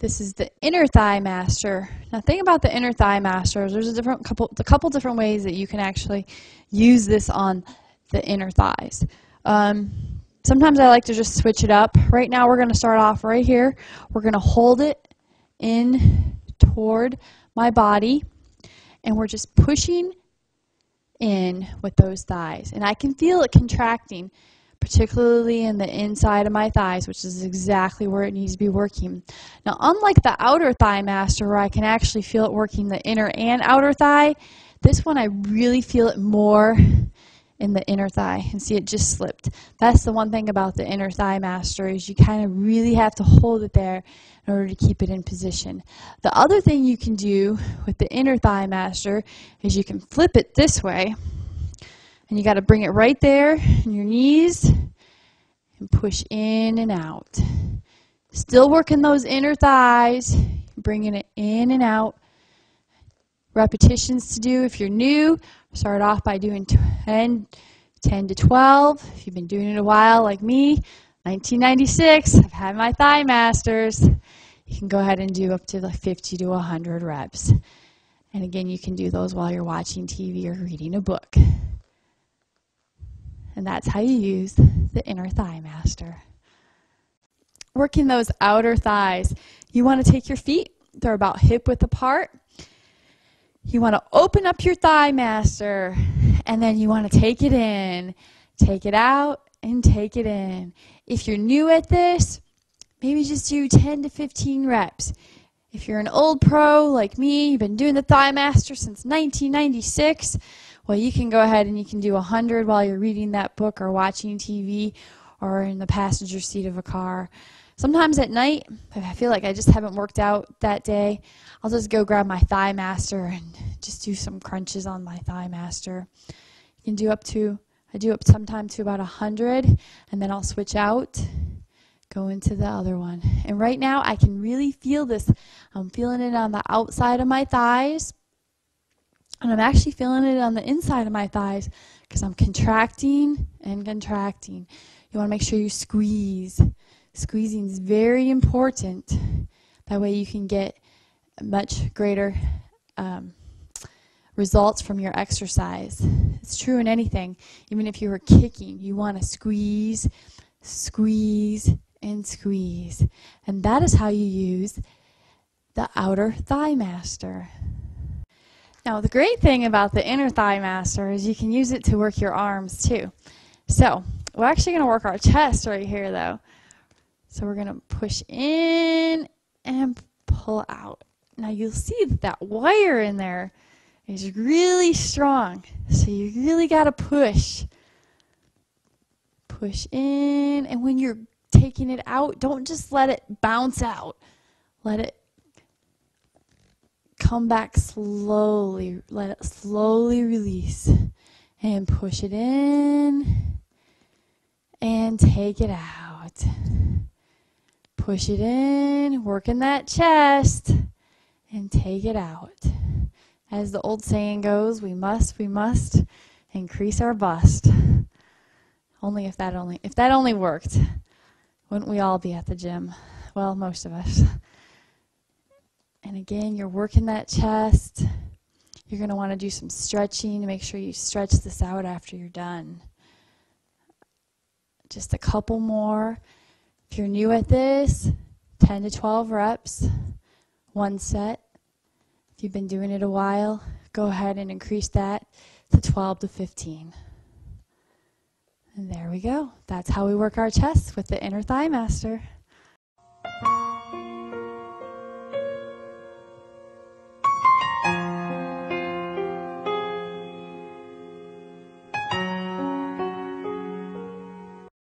This is the inner thigh master. Now, think about the inner thigh master. There's a couple different ways that you can actually use this on the inner thighs. Sometimes I like to just switch it up. Right now, we're going to start off right here. We're going to hold it in toward my body, and we're just pushing in with those thighs. And I can feel it contracting, particularly in the inside of my thighs, which is exactly where it needs to be working. Now, unlike the outer thigh master, where I can actually feel it working the inner and outer thigh, this one I really feel it more in the inner thigh. And see, it just slipped. That's the one thing about the inner thigh master, is you kind of really have to hold it there in order to keep it in position. The other thing you can do with the inner thigh master is you can flip it this way, and you got to bring it right there in your knees and push in and out. Still working those inner thighs, bringing it in and out. Repetitions to do. If you're new, start off by doing 10 to 12. If you've been doing it a while, like me, 1996, I've had my thigh masters. You can go ahead and do up to like 50 to 100 reps. And again, you can do those while you're watching TV or reading a book. And that's how you use the inner thigh master. Working those outer thighs, you want to take your feet, they're about hip width apart. You want to open up your thigh master, and then you want to take it in, take it out, and take it in. If you're new at this, maybe just do 10 to 15 reps. If you're an old pro like me, you've been doing the thigh master since 1996, well, you can go ahead and you can do 100 while you're reading that book or watching TV or in the passenger seat of a car. Sometimes at night, if I feel like I just haven't worked out that day, I'll just go grab my thigh master and just do some crunches on my thigh master. You can do I do up sometimes to about 100, and then I'll switch out, go into the other one. And right now, I can really feel this. I'm feeling it on the outside of my thighs, and I'm actually feeling it on the inside of my thighs because I'm contracting and contracting. You want to make sure you squeeze. Squeezing is very important. That way you can get much greater results from your exercise. It's true in anything. Even if you were kicking, you want to squeeze, squeeze, and squeeze. And that is how you use the outer thigh master. Now, the great thing about the inner thigh master is you can use it to work your arms too. So, we're actually going to work our chest right here though. So we're going to push in and pull out. Now you'll see that wire in there is really strong. So you really got to push. Push in, and when you're taking it out, don't just let it bounce out. Let it come back slowly. Let it slowly release. And push it in and take it out. Push it in, working that chest, and take it out. As the old saying goes, we must increase our bust. If that only worked, wouldn't we all be at the gym? Well, most of us. And again, you're working that chest. You're going to want to do some stretching to make sure you stretch this out after you're done. Just a couple more. If you're new at this, 10 to 12 reps, one set. If you've been doing it a while, go ahead and increase that to 12 to 15. And there we go. That's how we work our chest with the inner thigh master.